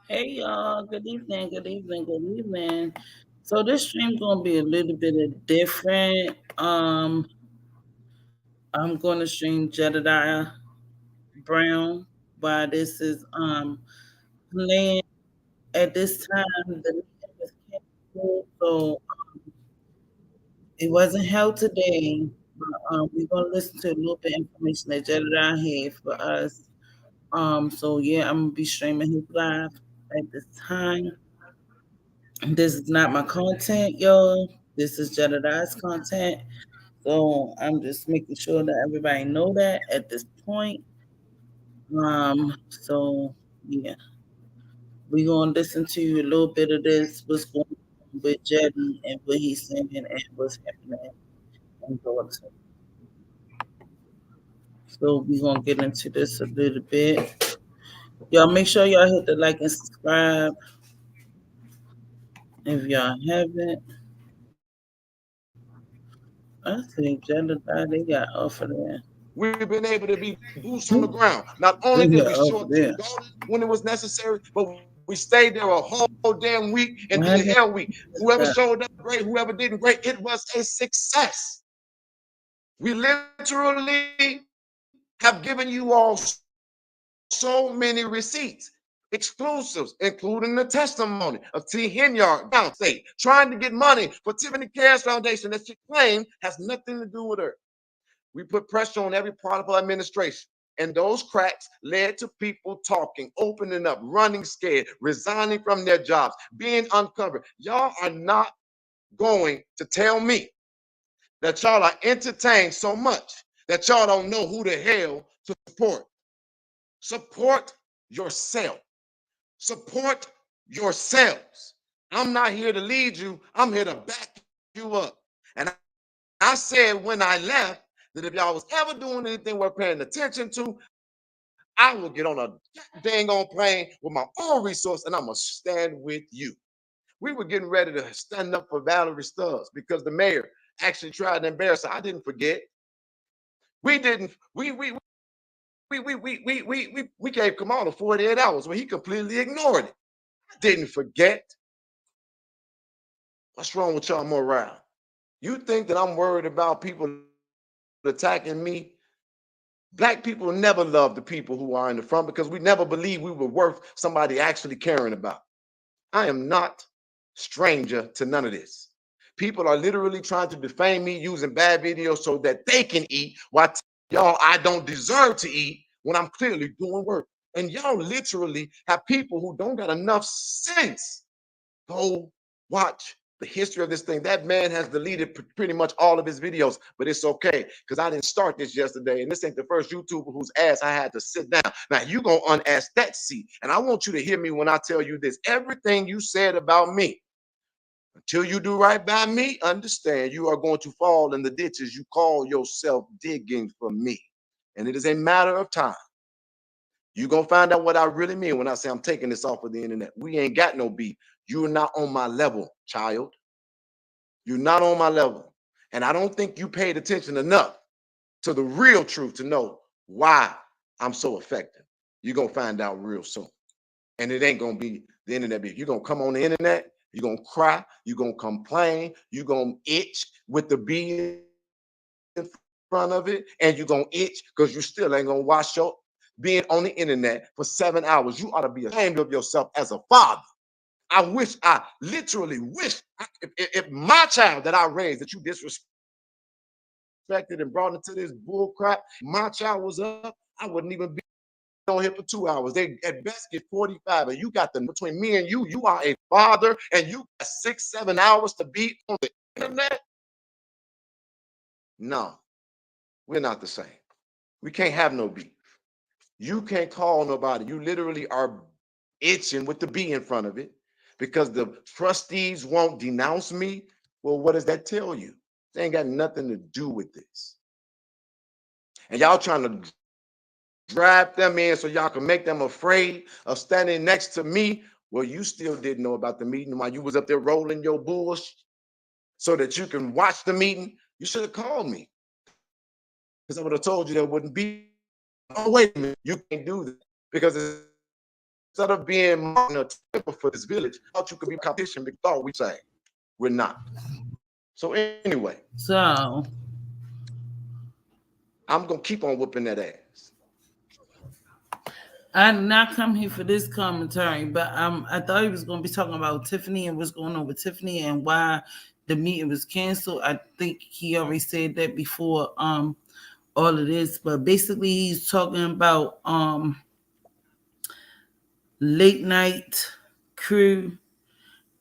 Hey y'all, good evening, good evening, good evening. So this stream gonna be a little bit of different. I'm gonna stream Jedediah Brown while this is playing at this time the meeting was canceled, so it wasn't held today. But we're gonna listen to a little bit of information that Jedediah had for us. So yeah, I'm gonna be streaming his live at this time. This is not my content, y'all. This is Jedediah's content. So I'm just making sure that everybody know that at this point. So yeah, we're gonna listen to a little bit of this, what's going on with Jeddy and what he's saying and what's happening in Georgia. So we're gonna get into this a little bit. Y'all make sure y'all hit the like and subscribe if y'all haven't. I think Jedediah they got off of there. We've been able to be boots on the ground. Not They only did got we off show of up to there. the garden when it was necessary, but we stayed there a whole damn week and did a What hell happened? week. Whoever showed up great, whoever didn't great, it was a success. We literally have given you all so many receipts, exclusives, including the testimony of T. Henyard, State, trying to get money for Tiffany Cares Foundation that she claimed has nothing to do with her. We put pressure on every part of our administration. And those cracks led to people talking, opening up, running scared, resigning from their jobs, being uncovered. Y'all are not going to tell me that y'all are entertained so much that y'all don't know who the hell to support. Support yourself. Support yourselves. I'm not here to lead you, I'm here to back you up. And I said when I left that if y'all was ever doing anything worth paying attention to, I will get on a dang on plane with my own resource and I'm going to stand with you. We were getting ready to stand up for Valerie Stubbs because the mayor actually tried to embarrass her. I didn't forget. We didn't. We gave Kamala 48 hours where he completely ignored it. I didn't forget. What's wrong with y'all morale? You think that I'm worried about people attacking me? Black people never love the people who are in the front because we never believed we were worth somebody actually caring about. I am not stranger to none of this. People are literally trying to defame me using bad videos so that they can eat while y'all I don't deserve to eat when I'm clearly doing work. And y'all literally have people who don't got enough sense. Go watch the history of this thing. That man has deleted pretty much all of his videos, but it's okay because I didn't start this yesterday, and this ain't the first YouTuber whose ass I had to sit down. Now you gonna unask that seat, and I want you to hear me when I tell you this. Everything you said about me, until you do right by me, understand you are going to fall in the ditches you call yourself digging for me, and it is a matter of time. You're gonna find out what I really mean when I say I'm taking this off of the internet. We ain't got no beef. You're not on my level, child. You're not on my level. And I don't think you paid attention enough to the real truth to know why I'm so effective. You're gonna find out real soon. And it ain't gonna be the internet beef. You're gonna come on the internet, you're gonna cry, you're gonna complain, you're gonna itch with the B in front of it, and you're gonna itch because you still ain't gonna wash your being on the internet for 7 hours. You ought to be ashamed of yourself as a father. I literally wish if my child that I raised that you disrespected and brought into this bull crap, my child was up, I wouldn't even be on here for 2 hours. They at best get 45, and you got the nerve between me and you are a father, and you got 6, 7 hours to be on the internet. No, we're not the same. We can't have no beef. You can't call nobody. You literally are itching with the B in front of it because the trustees won't denounce me. Well, what does that tell you? They ain't got nothing to do with this. And y'all trying to drag them in so y'all can make them afraid of standing next to me. Well, you still didn't know about the meeting while you was up there rolling your bullshit so that you can watch the meeting. You should have called me because I would have told you there wouldn't be. Oh, wait a minute, you can't do that because it's not my meeting. instead of being Martin or Temper for this village, thought you could be competition because thought we say we're not. So anyway, So I'm gonna keep on whooping that ass. I did not come here for this commentary, but I thought he was going to be talking about Tiffany and what's going on with Tiffany and why the meeting was canceled. I think he already said that before all of this, but basically he's talking about late night crew.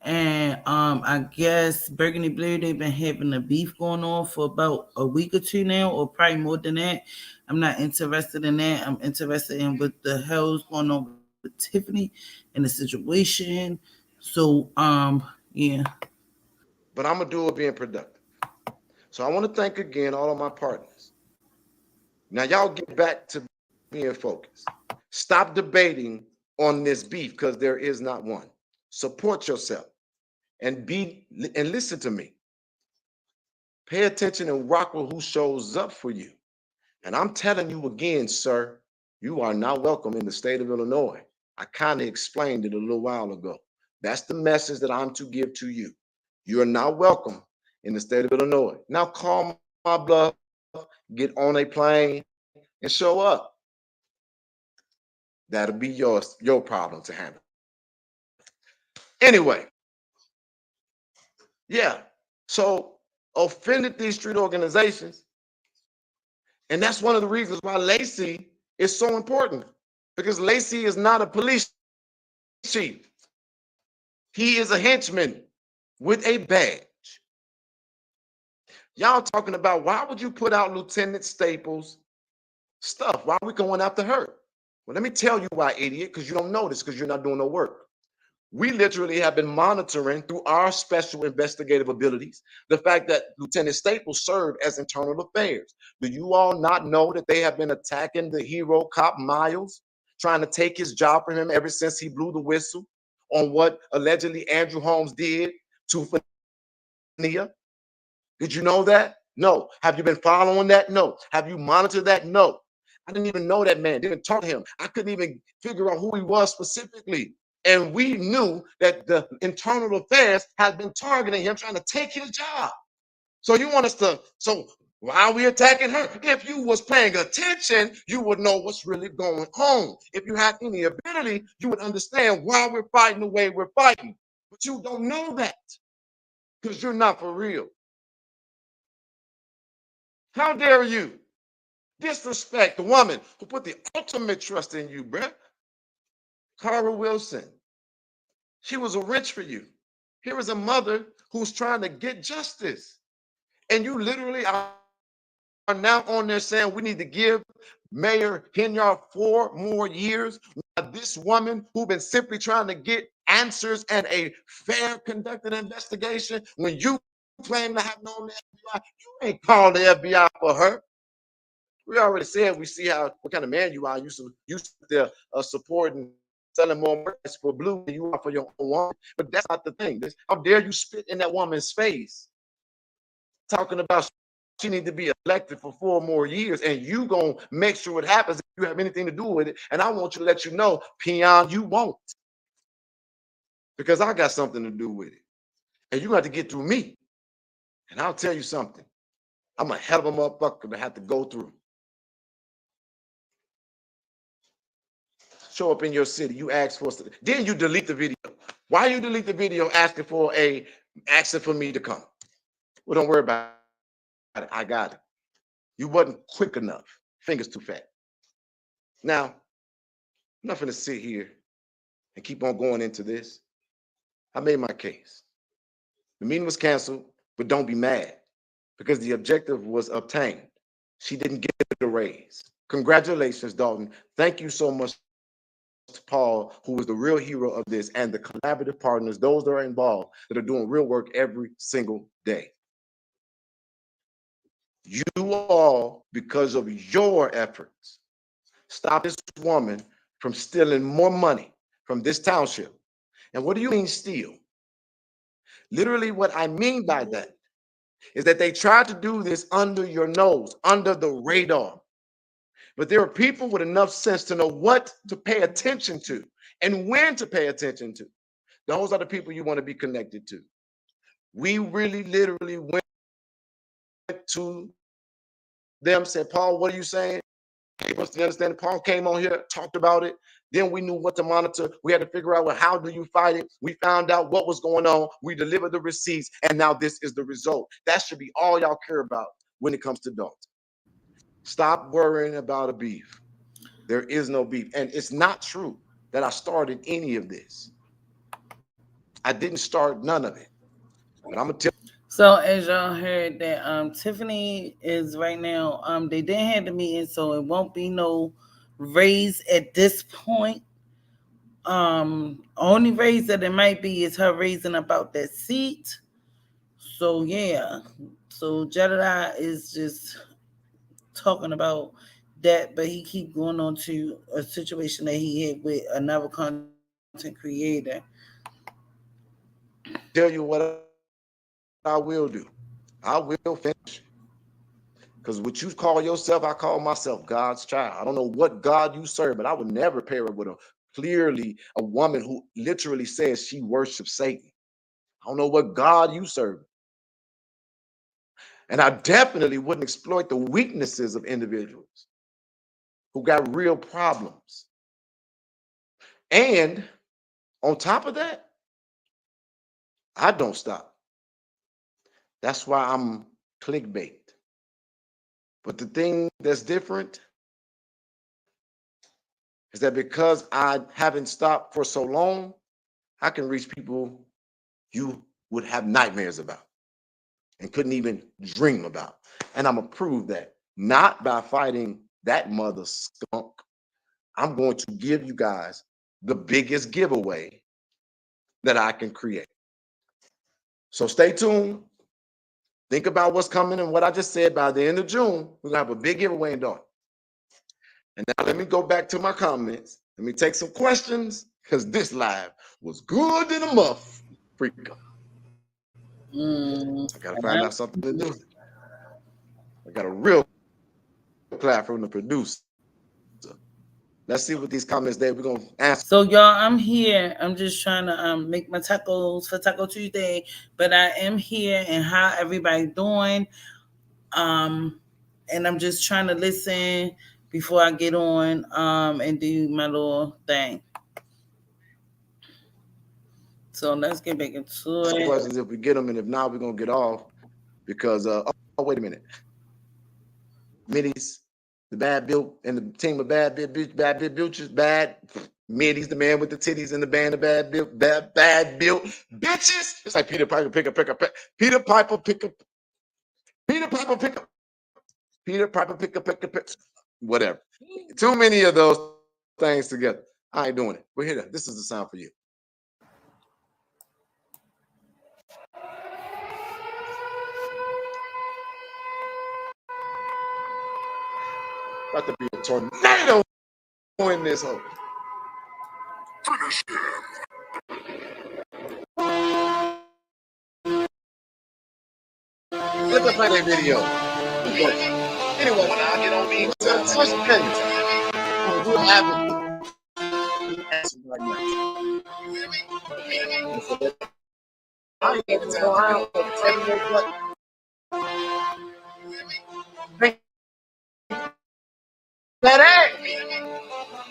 And I guess Burgundy Blue, they've been having a beef going on for about a week or two now, or probably more than that. I'm not interested in that. I'm interested in what the hell's going on with Tiffany and the situation. So yeah. But I'm gonna do it being productive. So I want to thank again all of my partners. Now y'all get back to being focused. Stop debating on this beef because there is not one. Support yourself and listen to me. Pay attention and rock with who shows up for you. And I'm telling you again, sir, you are not welcome in the state of Illinois. I kind of explained it a little while ago. That's the message that I'm to give to you. You are not welcome in the state of Illinois. Now call my bluff, get on a plane, and show up. That'll be your problem to handle. Anyway, yeah. So offended these street organizations, and that's one of the reasons why Lacey is so important, because Lacey is not a police chief. He is a henchman with a badge. Y'all talking about why would you put out Lieutenant Staples' stuff? Why are we going after her? Well, let me tell you why, idiot, because you don't know this because you're not doing no work. We literally have been monitoring through our special investigative abilities the fact that Lieutenant Staples served as internal affairs. Do you all not know that they have been attacking the hero cop Miles, trying to take his job from him ever since he blew the whistle on what allegedly Andrew Holmes did to Fania? Did you know that? No. Have you been following that? No. Have you monitored that? No. I didn't even know that man, didn't talk to him. I couldn't even figure out who he was specifically. And we knew that the internal affairs had been targeting him, trying to take his job. So you want us to, so why are we attacking her? If you was paying attention, you would know what's really going on. If you had any ability, you would understand why we're fighting the way we're fighting. But you don't know that because you're not for real. How dare you disrespect the woman who put the ultimate trust in you, bruh? Cara Wilson. She was a wrench for you. Here is a mother who's trying to get justice. And you literally are now on there saying we need to give Mayor Henyard 4 more years. This woman who's been simply trying to get answers and a fair conducted investigation, when you claim to have known the FBI, you ain't called the FBI for her. We already said we see how what kind of man you are. You sit there supporting selling more merch for blue than you are for your own woman. But that's not the thing. How dare you spit in that woman's face, talking about she need to be elected for 4 more years, and you gonna make sure it happens if you have anything to do with it. And I want you to let you know, peon, you won't, because I got something to do with it, and you got to get through me. And I'll tell you something. I'm a hell of a motherfucker to have to go through. Show up in your city. You ask for us. Then you delete the video. Why you delete the video asking for me to come? Well, don't worry about it. I got it. You wasn't quick enough. Fingers too fat. Now, I'm not gonna sit here and keep on going into this. I made my case. The meeting was canceled, but don't be mad because the objective was obtained. She didn't get a raise. Congratulations, Dalton. Thank you so much to Paul, who was the real hero of this, and the collaborative partners, those that are involved, that are doing real work every single day. You all, because of your efforts, stop this woman from stealing more money from this township. And what do you mean steal? Literally, what I mean by that is that they tried to do this under your nose, under the radar. But there are people with enough sense to know what to pay attention to and when to pay attention to. Those are the people you want to be connected to. We really literally went to them, said, Paul, what are you saying? Gave us the understanding. Paul came on here, talked about it. Then we knew what to monitor. We had to figure out, well, how do you fight it? We found out what was going on. We delivered the receipts, and now this is the result. That should be all y'all care about when it comes to Dalton. Stop worrying about a beef. There is no beef. And it's not true that I started any of this. I didn't start none of it. But I'm going to tell So as y'all heard that Tiffany is right now, they didn't have the meeting, so it won't be no raise at this point. Only raise that it might be is her raising about that seat. So yeah. So Jedediah is just talking about that, but he keep going on to a situation that he had with another content creator. you what I will do. I will finish. Because what you call yourself, I call myself God's child. I don't know what God you serve, but I would never pair it with a clearly a woman who literally says she worships Satan. I don't know what God you serve. And I definitely wouldn't exploit the weaknesses of individuals who got real problems. And on top of that, I don't stop. That's why I'm clickbait. But the thing that's different is that because I haven't stopped for so long, I can reach people you would have nightmares about and couldn't even dream about. And I'm gonna prove that not by fighting that mother skunk. I'm going to give you guys the biggest giveaway that I can create. So stay tuned. Think about what's coming and what I just said. By the end of June, we're gonna have a big giveaway in Dalton. And now let me go back to my comments. Let me take some questions because this live was good in a muff. Freak 'em. I gotta find out something to do. I got a real clap from the producer. Let's see what these comments there. We're gonna answer. So y'all, I'm here. I'm just trying to make my tacos for Taco Tuesday, but I am here. And how everybody doing? Um, and I'm just trying to listen before I get on and do my little thing. So let's get back into Some it. questions if we get them, and if not, we're gonna get off because oh wait a minute. Middies, the bad built and the team of bad bitches, bad Middies, the man with the titties and the band of bad built bitches. It's like Peter Piper pick up, Peter Piper pick up, Peter Piper pick up, Peter Piper pick up, whatever. Too many of those things together. I ain't doing it. We're here. This is the sound for you. About to be a tornado in this hole. Let me play that video. Anyway, when I get on me, first opinion. We'll have it. I ain't even tell around for that egg.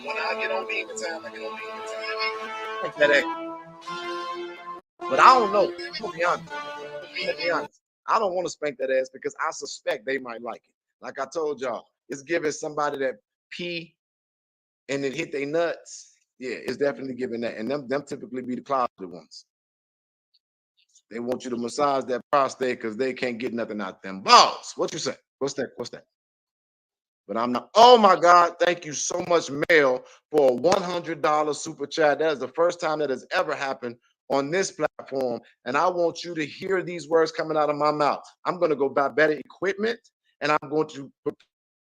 When I get on me, I get on me. That egg. But I don't know. I'm gonna be honest. I don't want to spank that ass because I suspect they might like it. Like I told y'all, it's giving somebody that pee and it hit their nuts. Yeah, it's definitely giving that. And them typically be the closeted ones. They want you to massage that prostate because they can't get nothing out them balls. What you say? What's that? What's that? But I'm not. Oh my God! Thank you so much, Mel, for a $100 super chat. That is the first time that has ever happened on this platform, and I want you to hear these words coming out of my mouth. I'm going to go buy better equipment, and I'm going to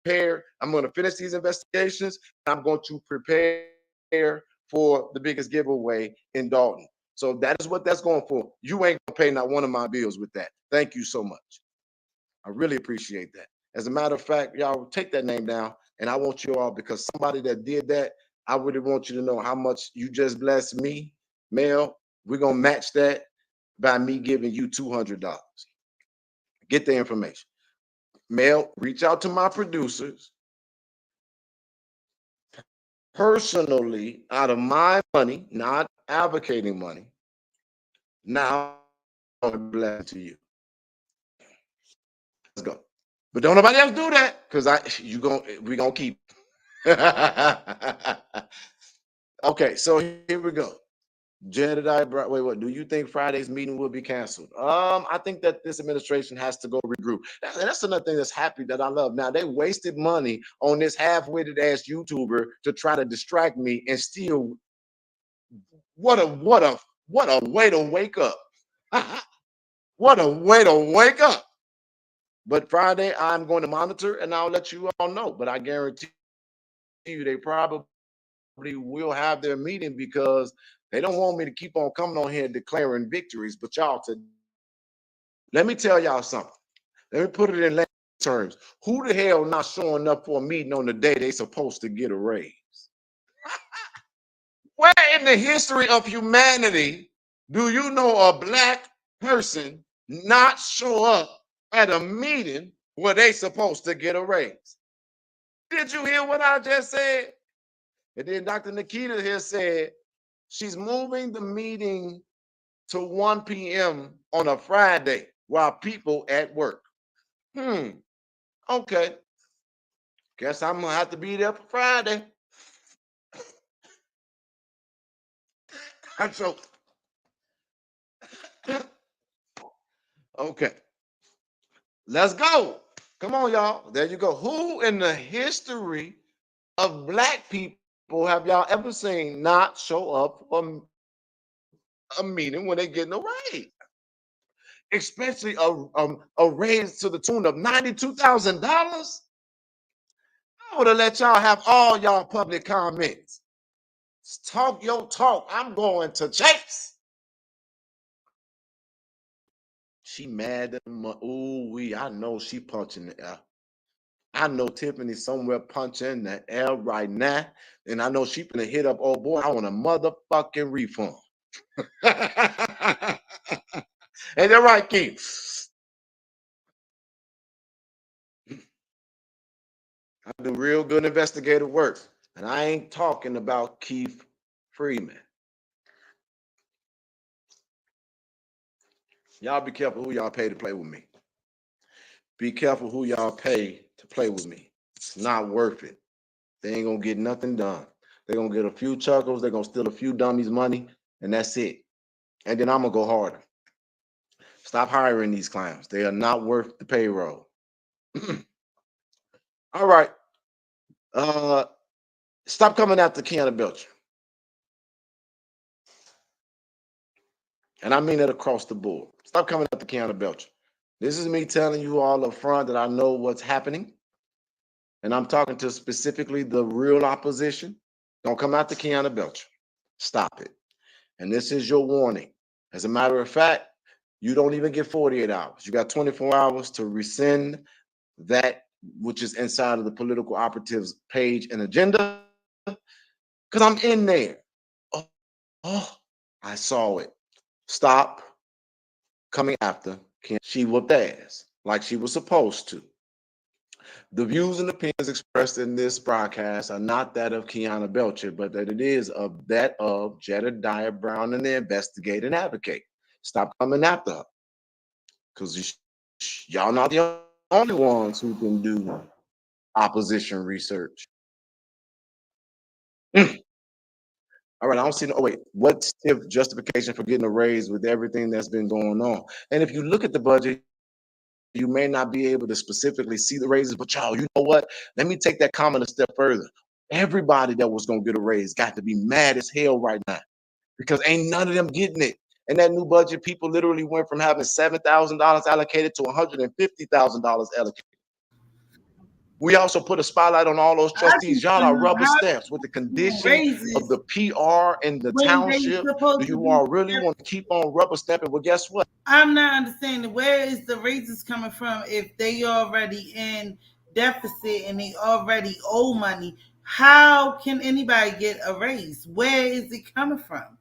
prepare. I'm going to finish these investigations, and I'm going to prepare for the biggest giveaway in Dalton. So that is what that's going for. You ain't gonna pay not one of my bills with that. Thank you so much. I really appreciate that. As a matter of fact, y'all take that name down, and I want you all because somebody that did that, I really want you to know how much you just blessed me, Mel. We're gonna match that by me giving you $200. Get the information. Mel, reach out to my producers personally out of my money, not advocating money. Now I'm gonna bless to you. Let's go. But don't nobody else do that because we gonna keep. Okay, so here we go. Jedediah, wait, what? Do you think Friday's meeting will be canceled? I think that this administration has to go regroup. That's another thing that's happy that I love. Now they wasted money on this half-witted ass YouTuber to try to distract me, and still, what a way to wake up. What a way to wake up. But Friday, I'm going to monitor and I'll let you all know. But I guarantee you, they probably will have their meeting because they don't want me to keep on coming on here declaring victories. But y'all, let me tell y'all something. Let me put it in layman terms. Who the hell not showing up for a meeting on the day they supposed to get a raise? Where in the history of humanity do you know a black person not show up at a meeting where they supposed to get a raise? Did you hear what I just said? And then Dr. Nikita here said she's moving the meeting to 1 p.m. on a Friday while people at work. Okay. Guess I'm gonna have to be there for Friday. So okay. Let's go. Come on, y'all. There you go. Who in the history of black people have y'all ever seen not show up for a meeting when they getting a raise? Especially a raise to the tune of $92,000. I would have let y'all have all y'all public comments. Talk your talk. I'm going to Chase. She mad at my ooh wee. I know she punching the air. I know Tiffany somewhere punching the air right now. And I know she gonna hit up, oh boy, I want a motherfucking refund. Ain't that right, Keith? I do real good investigative work. And I ain't talking about Keith Freeman. Y'all be careful who y'all pay to play with me. Be careful who y'all pay to play with me. It's not worth it. They ain't gonna get nothing done. They're gonna get a few chuckles, they're gonna steal a few dummies' money, and that's it. And then I'm gonna go harder. Stop hiring these clowns. They are not worth the payroll. All right. Uh Stop coming after Keanu Belcher. And I mean that across the board. Stop coming after Keanu Belcher. This is me telling you all up front that I know what's happening. And I'm talking to specifically the real opposition. Don't come after Keanu Belcher. Stop it. And this is your warning. As a matter of fact, you don't even get 48 hours. You got 24 hours to rescind that which is inside of the political operatives page and agenda, because I'm in there. Oh, oh, I saw it. Stop coming after Kim. She whooped ass like she was supposed to. The views and opinions expressed in this broadcast are not that of Keanu Belcher, but that it is of that of Jedediah Brown and the investigating advocate. Stop coming after her, because y'all not the only ones who can do opposition research. All right, I don't see no. Oh wait, what's the justification for getting a raise with everything that's been going on? And if you look at the budget, you may not be able to specifically see the raises, but y'all, you know what? Let me take that comment a step further. Everybody that was gonna get a raise got to be mad as hell right now because ain't none of them getting it. And that new budget, people literally went from having $7,000 allocated to $150,000 allocated. We also put a spotlight on all those I trustees. just Y'all want are to know rubber how stamps with the condition of raises the PR and the when they township. Do supposed to you be. all really want to keep on rubber stamping? Well, guess what? I'm not understanding where is the raises coming from if they already in deficit and they already owe money. How can anybody get a raise? Where is it coming from?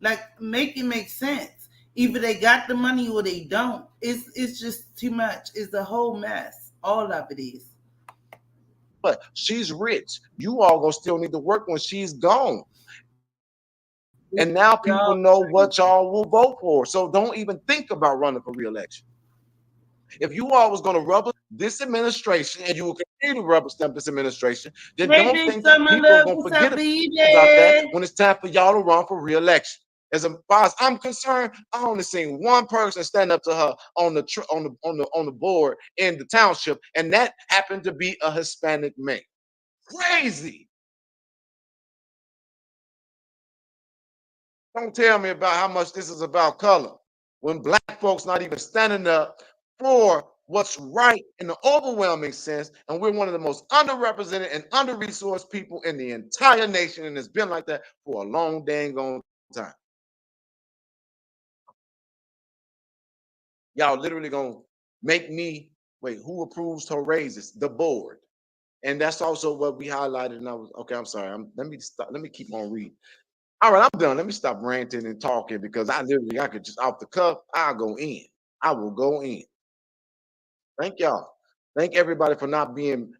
Like, make it make sense. Either they got the money or they don't. It's just too much. It's a whole mess. All of it is. But she's rich. You all gonna still need to work when she's gone. And now people Y'all know what crazy. y'all will vote for. So don't even think about running for reelection. If you all was going to rubber this administration and you will continue to rubber stamp this administration, then Hey, don't big think that summer people are love, going to what's forget up, about that baby? when it's time for y'all to run for reelection. As far as I'm concerned, I only seen one person stand up to her on the board in the township, and that happened to be a Hispanic man. Crazy. Don't tell me about how much this is about color when black folks not even standing up for what's right in the overwhelming sense, and we're one of the most underrepresented and under-resourced people in the entire nation, and it's been like that for a long dang on time. Y'all literally gonna make me wait. Who approves her raises? The board, and that's also what we highlighted. And I was okay. I'm sorry. Let me stop. Let me keep on reading. All right, I'm done. Let me stop ranting and talking because I could just off the cuff, I'll go in. I will go in. Thank y'all. Thank everybody for not being.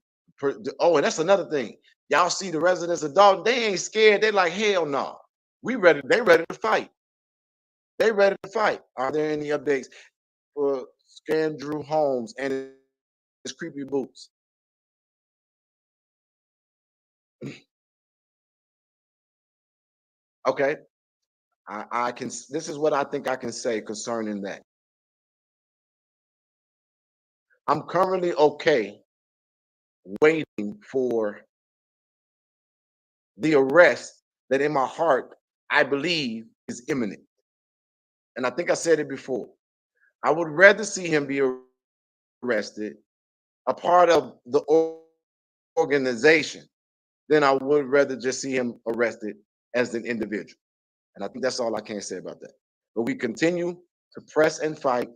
Oh, and that's another thing. Y'all see the residents of Dalton, they ain't scared. They like, hell no. We ready. They ready to fight. They ready to fight. Are there any updates for Scandrew Holmes and his creepy boots? Okay. I can, this is what I think I can say concerning that. I'm currently okay waiting for the arrest that in my heart I believe is imminent. And I think I said it before. I would rather see him be arrested, a part of the organization, than I would rather just see him arrested as an individual. And I think that's all I can say about that. But we continue to press and fight.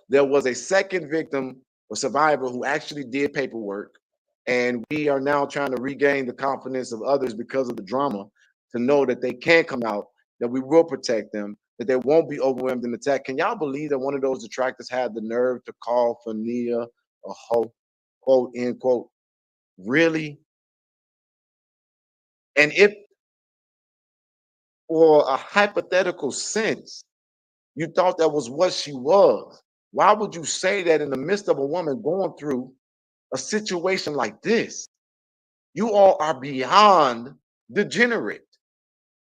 There was a second victim or survivor who actually did paperwork, and we are now trying to regain the confidence of others because of the drama to know that they can come out, that we will protect them, that they won't be overwhelmed and attacked. Can y'all believe that one of those detractors had the nerve to call Fania a hoe, quote, end quote? Really? And if for a hypothetical sense, you thought that was what she was, why would you say that in the midst of a woman going through a situation like this? You all are beyond degenerate,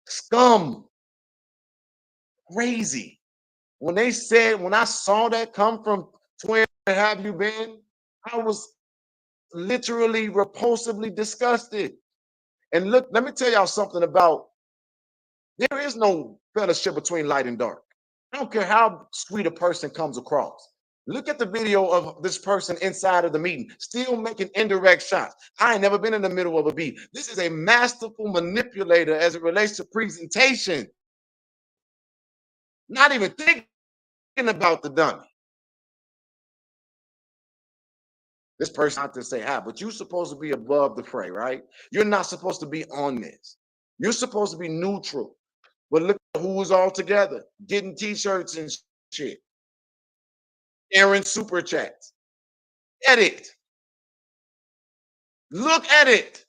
scum, crazy. When they said, when I saw that come from Twin, where have you been? I was literally repulsively disgusted. And look, let me tell y'all something about there is no fellowship between light and dark. I don't care how sweet a person comes across. Look at the video of this person inside of the meeting, still making indirect shots. I ain't never been in the middle of a beat. This is a masterful manipulator as it relates to presentation, not even thinking about the dummy. This person not to say hi, but you're supposed to be above the fray, right? You're not supposed to be on this. You're supposed to be neutral. But look at who was all together, getting t-shirts and shit, airing super chats. Edit. Look at it.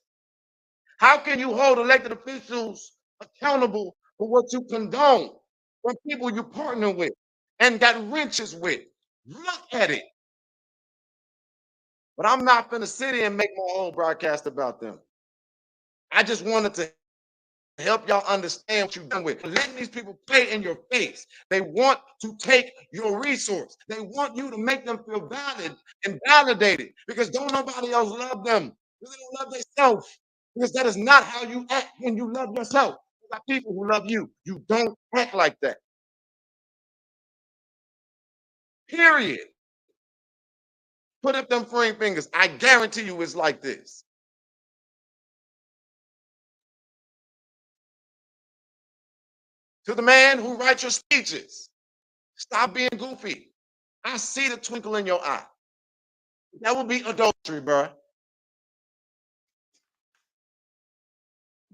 How can you hold elected officials accountable for what you condone from people you partner with and got wrenches with? Look at it. But I'm not going to sit here and make my own broadcast about them. I just wanted to help y'all understand what you've done with. Letting these people play in your face. They want to take your resource. They want you to make them feel valid and validated because don't nobody else love them. Because they don't love themselves. Because that is not how you act when you love yourself. You got people who love you. You don't act like that. Period. Put up them frame fingers. I guarantee you it's like this. To the man who writes your speeches, stop being goofy. I see the twinkle in your eye. That would be adultery, bro.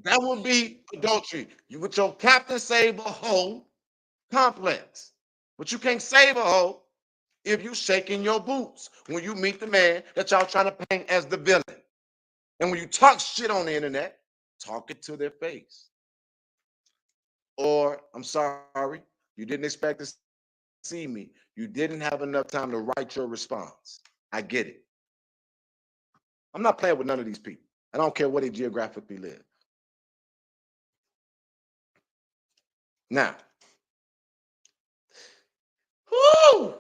That would be adultery. You with your Captain Save a Hoe complex. But you can't save a hoe if you shaking your boots when you meet the man that y'all trying to paint as the villain. And when you talk shit on the internet, talk it to their face. Or I'm sorry, you didn't expect to see me. You didn't have enough time to write your response. I get it. I'm not playing with none of these people. I don't care where they geographically live. Now, whoo,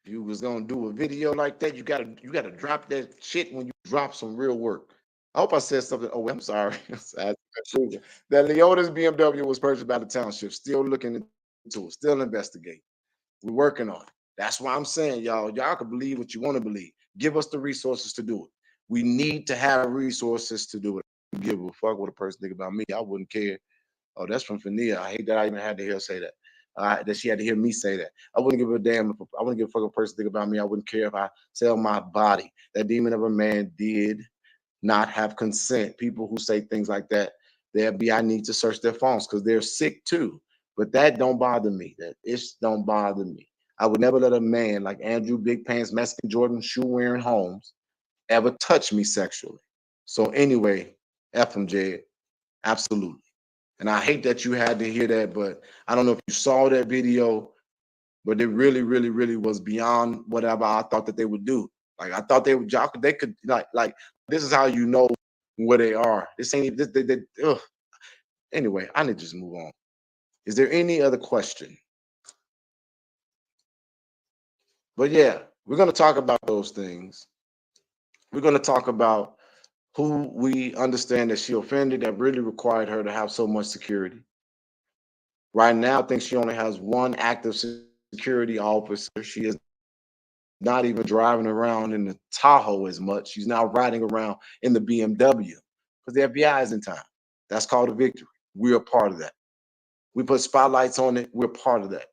if you was gonna do a video like that, you gotta drop that shit when you drop some real work. I hope I said something. Oh, I'm sorry. That Leota's BMW was purchased by the township. Still looking into it. Still investigating. We're working on it. That's why I'm saying, y'all can believe what you want to believe. Give us the resources to do it. We need to have resources to do it. I don't give a fuck what a person think about me. I wouldn't care. Oh, that's from Fania. I hate that I even had to hear her say that. That she had to hear me say that. I wouldn't give a damn. I wouldn't give a fuck what a person think about me. I wouldn't care if I sell my body. That demon of a man did not have consent. People who say things like that, the FBI needs to search their phones because they're sick too. But that don't bother me. That it don't bother me. I would never let a man like Andrew Big Pants, Mexican Jordan, shoe wearing Holmes ever touch me sexually. So anyway, F him, Jed. Absolutely. And I hate that you had to hear that, but I don't know if you saw that video, but it really, really, really was beyond whatever I thought that they would do. Like I thought they would, they could like this is how you know where they are. This ain't ugh. Anyway, I need to just move on. Is there any other question? But yeah, we're gonna talk about those things. We're gonna talk about who we understand that she offended that really required her to have so much security. Right now, I think she only has one active security officer. She is not even driving around in the Tahoe as much. She's now riding around in the BMW because the FBI is in town. That's called a victory. We're a part of that. We put spotlights on it. We're part of that.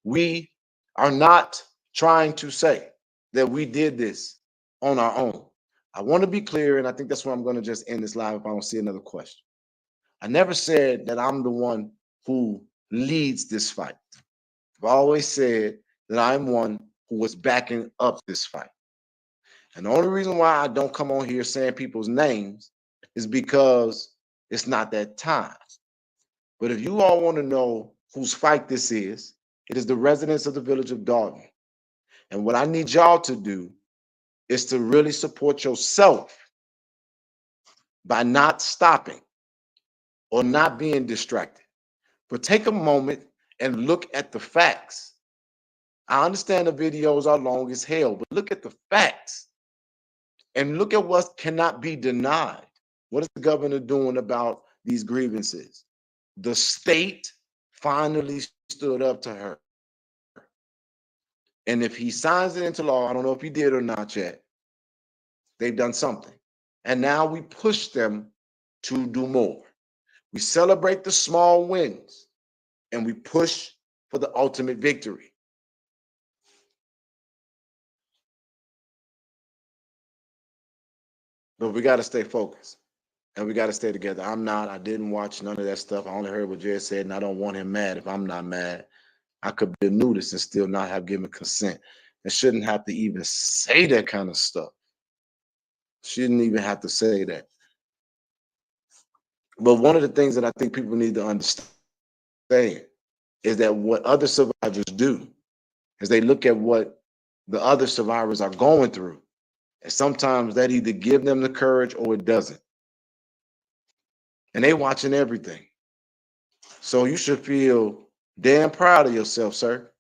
We are not trying to say that we did this on our own. I want to be clear, and I think that's where I'm going to just end this live if I don't see another question. I never said that I'm the one who leads this fight. I've always said that I'm one who was backing up this fight. And the only reason why I don't come on here saying people's names is because it's not that time. But if you all want to know whose fight this is, it is the residents of the village of Dalton. And what I need y'all to do is to really support yourself by not stopping or not being distracted. But take a moment and look at the facts. I understand the videos are long as hell, but look at the facts and look at what cannot be denied. What is the governor doing about these grievances? The state finally stood up to her. And if he signs it into law, I don't know if he did or not yet, they've done something. And now we push them to do more. We celebrate the small wins and we push for the ultimate victory. But we got to stay focused and we got to stay together. I didn't watch none of that stuff. I only heard what Jed said, and I don't want him mad if I'm not mad. I could be a nudist and still not have given consent. And shouldn't have to even say that kind of stuff. Shouldn't even have to say that. But one of the things that I think people need to understand is that what other survivors do is they look at what the other survivors are going through. And sometimes that either give them the courage or it doesn't. And they watching everything. So you should feel damn proud of yourself, sir.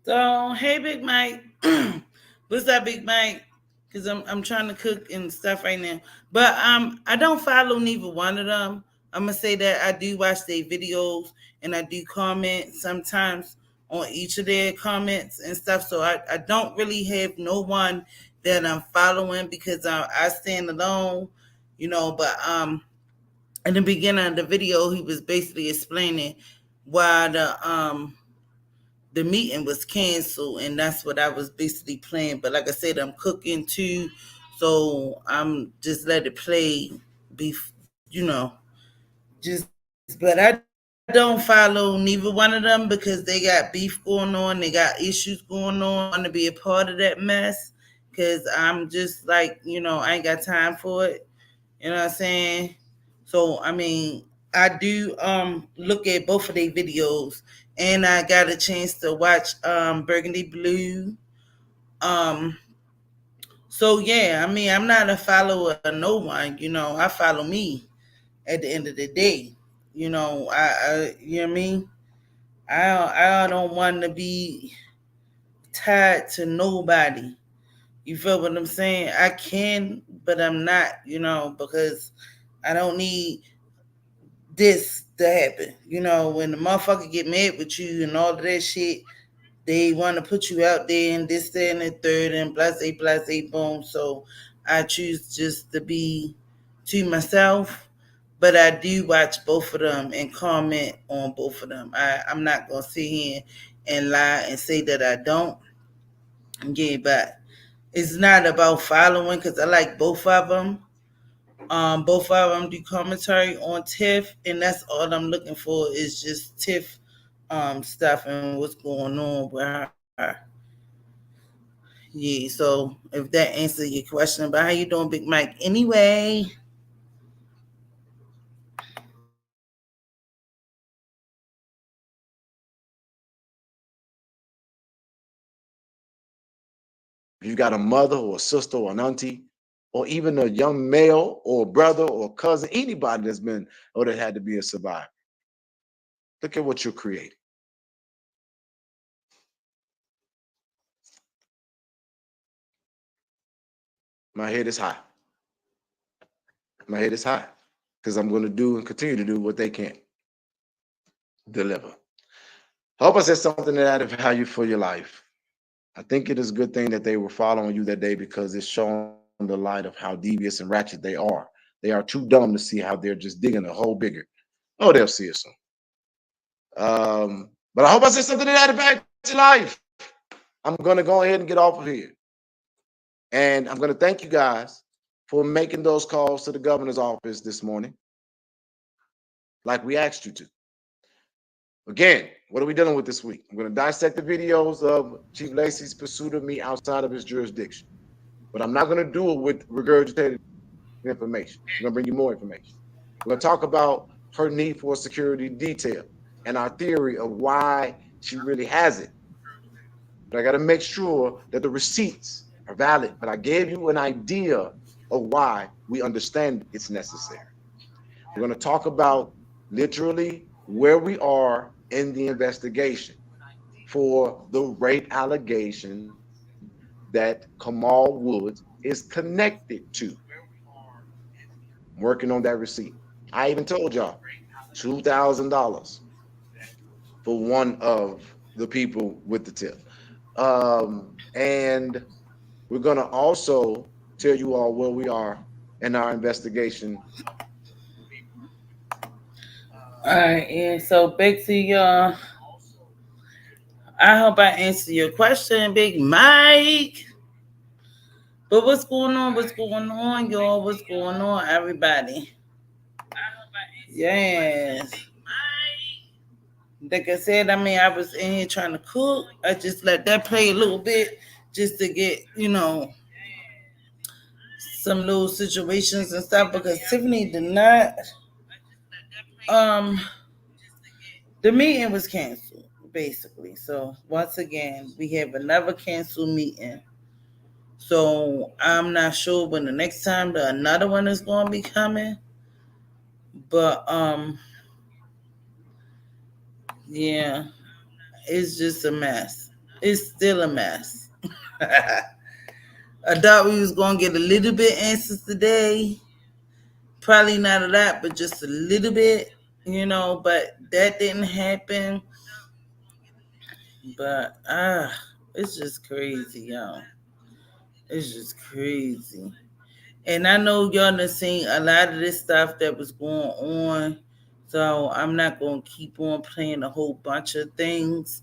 So, hey, Big Mike. What's up, Big Mike? Because I'm trying to cook and stuff right now. But I don't follow neither one of them. I'm gonna say that I do watch their videos and I do comment sometimes on each of their comments and stuff. So I don't really have no one that I'm following because I stand alone, But in the beginning of the video, he was basically explaining why the meeting was canceled, and that's what I was basically playing. But like I said, I'm cooking too, so I'm just let it play. Be just but I don't follow neither one of them because they got beef going on, they got issues going on. I don't want to be a part of that mess because I'm just like, I ain't got time for it. You know what I'm saying? So I mean, I do look at both of their videos, and I got a chance to watch Burgundy Blue. Um so yeah, I mean, I'm not a follower of no one, I follow me at the end of the day. You know what I mean? I don't want to be tied to nobody. You feel what I'm saying? I can, but I'm not, because I don't need this to happen. When the motherfucker get mad with you and all of that shit, they want to put you out there and this, that, and the third, and blase, blase, boom. So I choose just to be to myself, but I do watch both of them and comment on both of them. I'm not going to sit here and lie and say that I don't. Yeah, but it's not about following because I like both of them. Both of them do commentary on Tiff, and that's all I'm looking for is just Tiff stuff and what's going on with her. Yeah, so if that answers your question about how you doing, Big Mike. Anyway, If you got a mother or a sister or an auntie, or even a young male or brother or cousin, anybody that's been or that had to be a survivor, look at what you're creating. My head is high. My head is high because I'm going to do and continue to do what they can deliver. I hope I said something that added value for your life. I think it is a good thing that they were following you that day because it's showing the light of how devious and ratchet they are. They are too dumb to see how they're just digging a hole bigger. Oh, they'll see it soon. But I hope I said something that added value to life. I'm going to go ahead and get off of here. And I'm going to thank you guys for making those calls to the governor's office this morning, like we asked you to. Again, what are we dealing with this week? I'm going to dissect the videos of Chief Lacey's pursuit of me outside of his jurisdiction. But I'm not going to do it with regurgitated information. I'm going to bring you more information. We're going to talk about her need for a security detail and our theory of why she really has it. But I got to make sure that the receipts are valid. But I gave you an idea of why we understand it's necessary. We're going to talk about literally where we are in the investigation for the rape allegations that Kamal Woods is connected to. I'm working on that receipt. I even told y'all $2,000 for one of the people with the tip. And we're going to also tell you all where we are in our investigation. all right, and so back to your. I hope I answered your question, Big Mike. But what's going on? What's going on, y'all? What's going on, everybody? Yes. Like I said, I mean, I was in here trying to cook. I just let that play a little bit just to get, some little situations and stuff because Tiffany did not. Um, the meeting was canceled basically. So once again, we have another canceled meeting. So I'm not sure when the next time another one is going to be coming, but yeah, it's just a mess. It's still a mess. I thought we was gonna get a little bit answers today. Probably not a lot, but just a little bit, But that didn't happen. But it's just crazy, y'all. It's just crazy. And I know y'all done seen a lot of this stuff that was going on. So I'm not gonna keep on playing a whole bunch of things.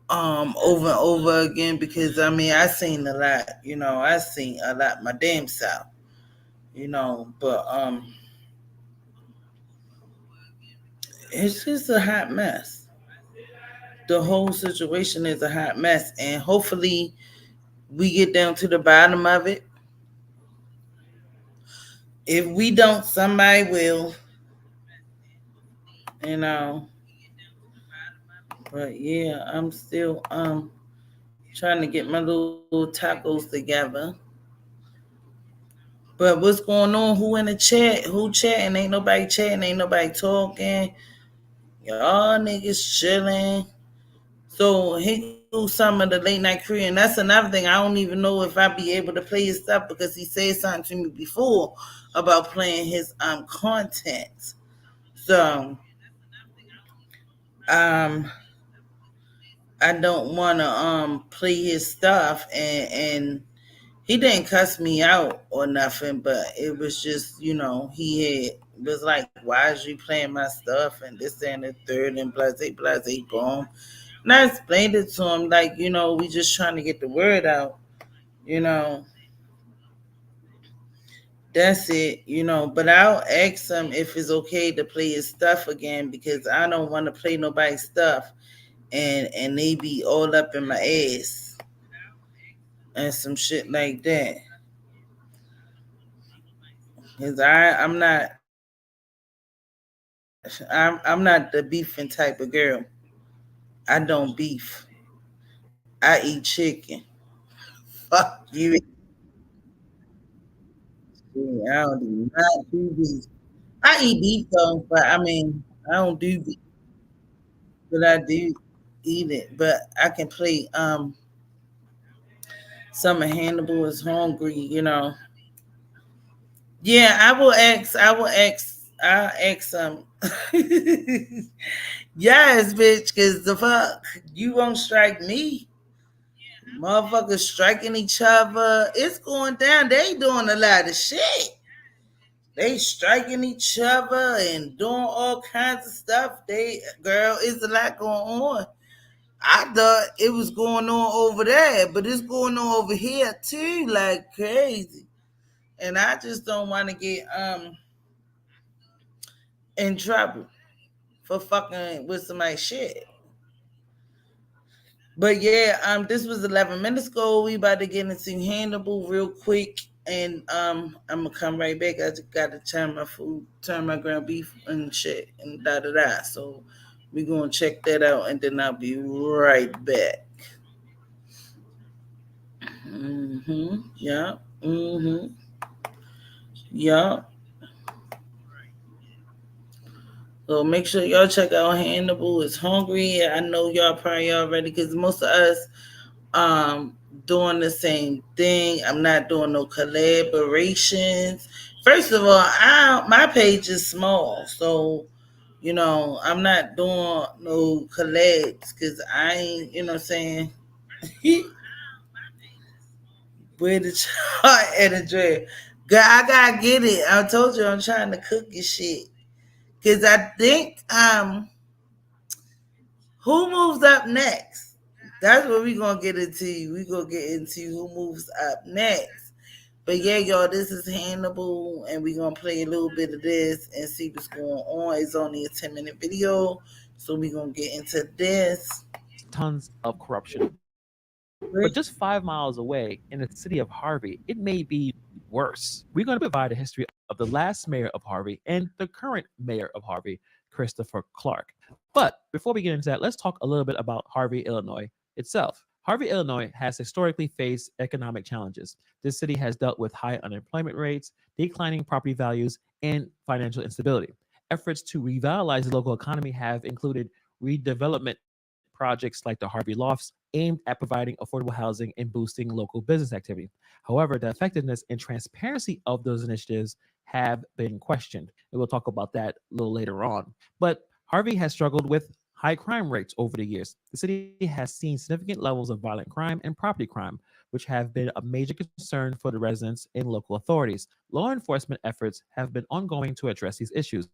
over and over again because I mean I seen a lot, I seen a lot my damn self, but it's just a hot mess. The whole situation is a hot mess, and hopefully we get down to the bottom of it. If we don't, somebody will, you know. But yeah, I'm still trying to get my little tacos together. But what's going on? Who in the chat? Who chatting? Ain't nobody chatting. Ain't nobody talking. Y'all niggas chilling. So here goes some of the late night crew, and that's another thing. I don't even know if I be able to play his stuff because he said something to me before about playing his content. So um I don't want to play his stuff, and he didn't cuss me out or nothing, but it was just he was like, why is you playing my stuff and this and the third and blase blase boom. And I explained it to him like, we just trying to get the word out, you know. That's it, But I'll ask him if it's okay to play his stuff again because I don't want to play nobody's stuff and they be all up in my ass and some shit like that. Cause I'm not the beefing type of girl. I don't beef. I eat chicken. Fuck you. I don't do not do beef. I eat beef though, but I mean I don't do beef, but I do eat it. But I can play some of Hannibal is hungry. Yeah, I'll ask yes, bitch, cause the fuck you won't strike me. Motherfuckers striking each other. It's going down. They doing a lot of shit. They striking each other and doing all kinds of stuff. Girl, it's a lot going on. I thought it was going on over there, but it's going on over here too, like crazy. And I just don't want to get in trouble for fucking with somebody's shit. But yeah, this was 11 minutes ago. We about to get into Hannibal real quick, and I'm gonna come right back. I just got to turn my food, turn my ground beef and shit, and da da da. So we gonna check that out, and then I'll be right back. Yeah. Yeah. So make sure y'all check out Hannibal is hungry. I know y'all probably already because most of us um doing the same thing. I'm not doing no collaborations. First of all, my page is small, so I'm not doing no collabs because I ain't, what I'm saying. Where the chart and the dread. God, I gotta get it. I told you I'm trying to cook your shit. Cause I think who moves up next? That's what we gonna get into. We gonna get into who moves up next. But yeah, y'all, this is Hannibal, and we gonna play a little bit of this and see what's going on. It's only a 10-minute video, so we gonna get into this. Tons of corruption. But just 5 miles away in the city of Harvey, it may be worse. We're going to provide a history of the last mayor of Harvey and the current mayor of Harvey, Christopher Clark. But before we get into that, let's talk a little bit about Harvey, Illinois itself. Harvey, Illinois has historically faced economic challenges. This city has dealt with high unemployment rates, declining property values, and financial instability. Efforts to revitalize the local economy have included redevelopment projects like the Harvey Lofts, aimed at providing affordable housing and boosting local business activity. However, the effectiveness and transparency of those initiatives have been questioned. And we'll talk about that a little later on. But Harvey has struggled with high crime rates over the years. The city has seen significant levels of violent crime and property crime, which have been a major concern for the residents and local authorities. Law enforcement efforts have been ongoing to address these issues,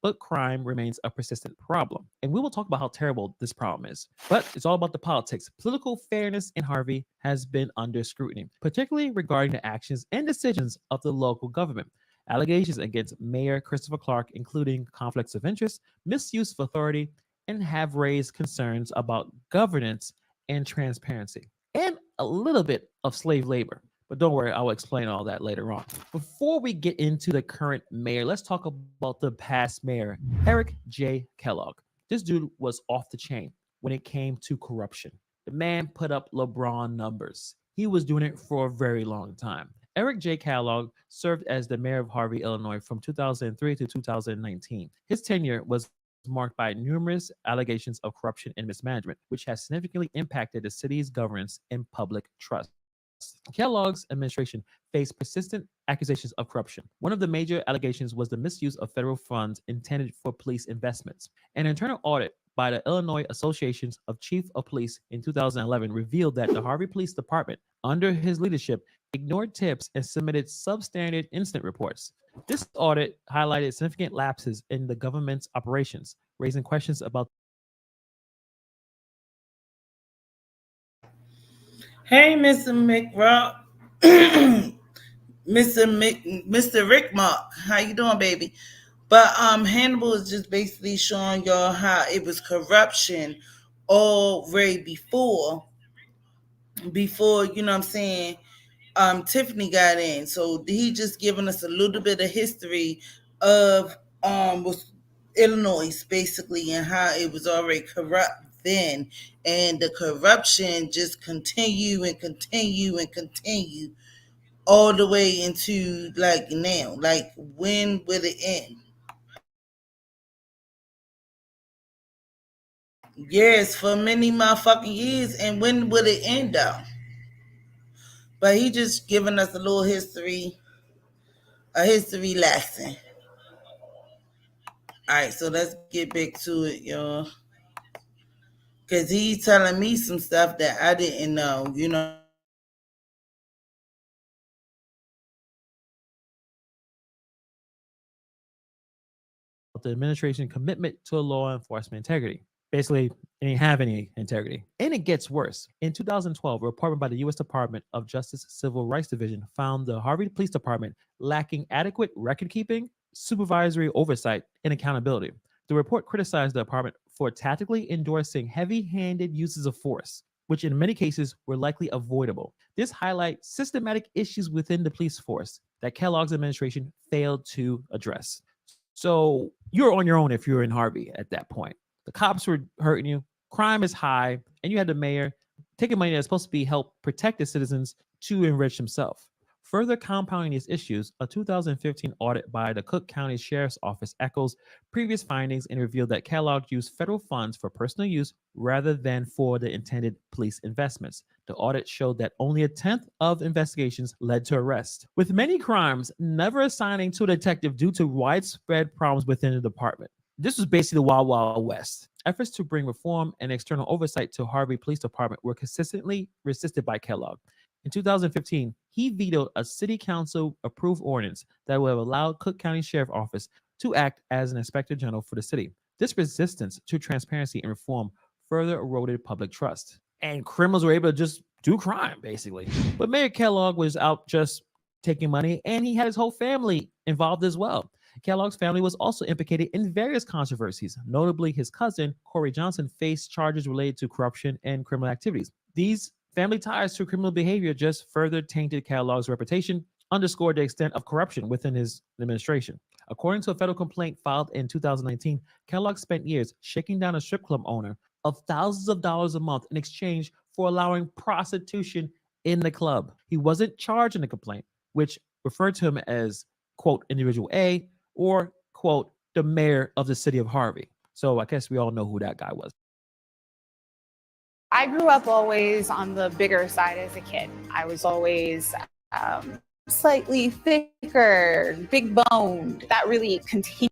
but but crime remains a persistent problem. And we will talk about how terrible this problem is. But it's all about the politics. Political fairness in Harvey has been under scrutiny, particularly regarding the actions and decisions of the local government. Allegations against Mayor Christopher Clark, including conflicts of interest, misuse of authority, and have raised concerns about governance and transparency, and a little bit of slave labor. But don't worry, I will explain all that later on. Before we get into the current mayor, let's talk about the past mayor, Eric J. Kellogg. This dude was off the chain when it came to corruption. The man put up LeBron numbers. He was doing it for a very long time. Eric J. Kellogg served as the mayor of Harvey, Illinois from 2003 to 2019. His tenure was marked by numerous allegations of corruption and mismanagement, which has significantly impacted the city's governance and public trust. Kellogg's administration faced persistent accusations of corruption. One of the major allegations was the misuse of federal funds intended for police investments. An internal audit by the Illinois Association of Chief of Police in 2011 revealed that the Harvey Police Department, under his leadership, ignored tips and submitted substandard incident reports. This audit highlighted significant lapses in the government's operations, raising questions about the effectiveness of police resources. Hey, Mr. McRock. Mr. Rick Mark. How you doing, baby? But Hannibal is just basically showing y'all how it was corruption already before, you know what I'm saying, Tiffany got in. So he just giving us a little bit of history of was Illinois basically, and how it was already corrupt then, and the corruption just continue and continue and continue all the way into like now. Like, when will it end? Yes, for many motherfucking years. And when will it end though? But he just giving us a little history, a history lesson. All right, so let's get back to it, y'all. Cause he's telling me some stuff that I didn't know. You know what I'm saying? About the administration's commitment to law enforcement integrity. Basically, they didn't have any integrity. And it gets worse. In 2012, a report by the U.S. Department of Justice Civil Rights Division found the Harvey Police Department lacking adequate record keeping, supervisory oversight, and accountability. The report criticized the department for tactically endorsing heavy handed uses of force, which in many cases were likely avoidable. This highlights systematic issues within the police force that Kellogg's administration failed to address. So you're on your own if you're in Harvey at that point. The cops were hurting you, crime is high, and you had the mayor taking money that's supposed to be help protect the citizens to enrich himself. Further compounding these issues, a 2015 audit by the Cook County Sheriff's Office echoes previous findings and revealed that Kellogg used federal funds for personal use rather than for the intended police investments. The audit showed that only a tenth of investigations led to arrest, with many crimes never assigning to a detective due to widespread problems within the department. This was basically the Wild Wild West. Efforts to bring reform and external oversight to Harvey Police Department were consistently resisted by Kellogg. In 2015, he vetoed a city council approved ordinance that would have allowed Cook County Sheriff Office to act as an inspector general for the city. This resistance to transparency and reform further eroded public trust. And criminals were able to just do crime, basically. But Mayor Kellogg was out just taking money, and he had his whole family involved as well. Kellogg's family was also implicated in various controversies. Notably, his cousin, Corey Johnson, faced charges related to corruption and criminal activities. These family ties to criminal behavior just further tainted Kellogg's reputation, underscored the extent of corruption within his administration. According to a federal complaint filed in 2019, Kellogg spent years shaking down a strip club owner of thousands of dollars a month in exchange for allowing prostitution in the club. He wasn't charged in the complaint, which referred to him as, quote, individual A, or, quote, the mayor of the city of Harvey. So I guess we all know who that guy was. I grew up always on the bigger side as a kid. I was always slightly thicker, big boned. That really continued.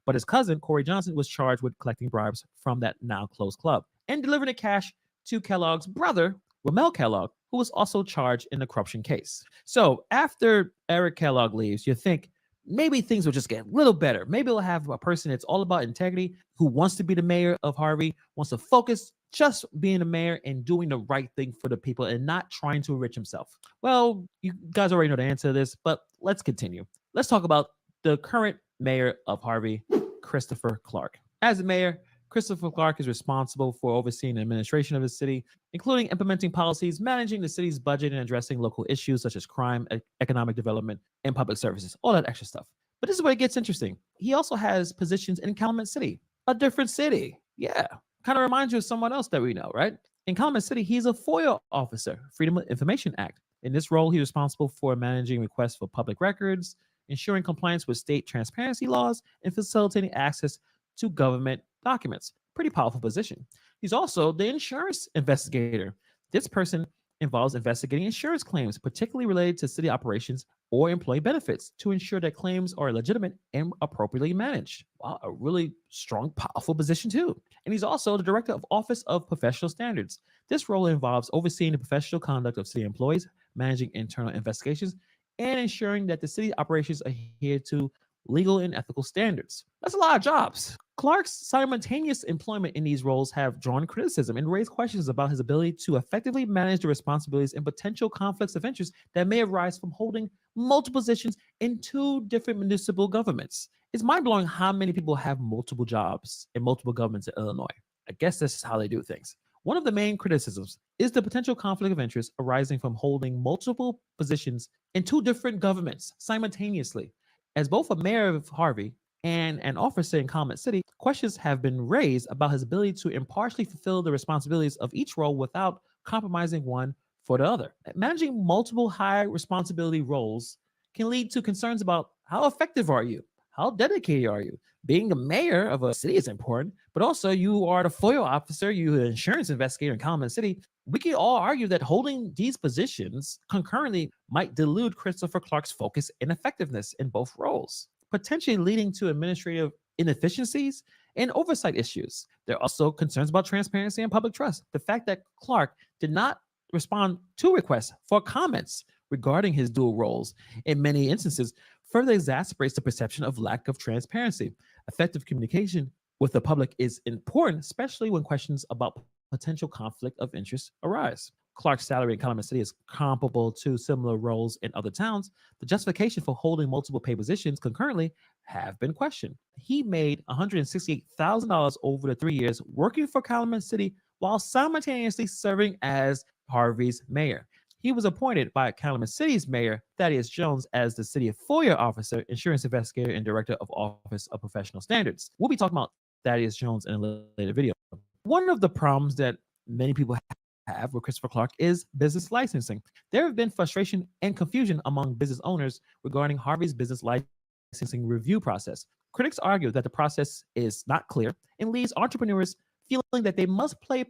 But his cousin, Corey Johnson, was charged with collecting bribes from that now closed club and delivering the cash to Kellogg's brother, Ramel Kellogg, who was also charged in the corruption case. So after Eric Kellogg leaves, you think maybe things will just get a little better. Maybe we'll have a person that's all about integrity, who wants to be the mayor of Harvey, wants to focus just being the mayor and doing the right thing for the people and not trying to enrich himself. Well, you guys already know the answer to this, but let's continue. Let's talk about the current mayor of Harvey, Christopher Clark. As the mayor, Christopher Clark is responsible for overseeing the administration of his city, including implementing policies, managing the city's budget, and addressing local issues such as crime, economic development, and public services, all that extra stuff. But this is where it gets interesting. He also has positions in Calumet City, a different city. Yeah, kind of reminds you of someone else that we know, right? In Calumet City, he's a FOIA officer, Freedom of Information Act. In this role, he's responsible for managing requests for public records, ensuring compliance with state transparency laws, and facilitating access to government documents. Pretty powerful position. He's also the insurance investigator. This person involves investigating insurance claims, particularly related to city operations or employee benefits, to ensure that claims are legitimate and appropriately managed. Wow, a really strong, powerful position too. And he's also the director of Office of Professional Standards. This role involves overseeing the professional conduct of city employees, managing internal investigations, and ensuring that the city operations adhere to legal and ethical standards. That's a lot of jobs. Clark's simultaneous employment in these roles have drawn criticism and raised questions about his ability to effectively manage the responsibilities and potential conflicts of interest that may arise from holding multiple positions in two different municipal governments. It's mind blowing how many people have multiple jobs in multiple governments in Illinois. I guess this is how they do things. One of the main criticisms is the potential conflict of interest arising from holding multiple positions in two different governments simultaneously. As both a mayor of Harvey and an officer in Calumet City, questions have been raised about his ability to impartially fulfill the responsibilities of each role without compromising one for the other. Managing multiple high responsibility roles can lead to concerns about how effective are you? How dedicated are you? Being the mayor of a city is important, but also you are the FOIA officer, you're the insurance investigator in Calumet City. We can all argue that holding these positions concurrently might dilute Christopher Clark's focus and effectiveness in both roles, potentially leading to administrative inefficiencies and oversight issues. There are also concerns about transparency and public trust. The fact that Clark did not respond to requests for comments regarding his dual roles in many instances further exacerbates the perception of lack of transparency. Effective communication with the public is important, especially when questions about potential conflict of interest arise. Clark's salary in Calumet City is comparable to similar roles in other towns. The justification for holding multiple paid positions concurrently have been questioned. He made $168,000 over the 3 years working for Calumet City while simultaneously serving as Harvey's mayor. He was appointed by Calumet City's mayor, Thaddeus Jones, as the city FOIA officer, insurance investigator, and director of Office of Professional Standards. We'll be talking about Thaddeus Jones in a later video. One of the problems that many people have with Christopher Clark is business licensing. There have been frustration and confusion among business owners regarding Harvey's business licensing review process. Critics argue that the process is not clear and leaves entrepreneurs feeling that they must play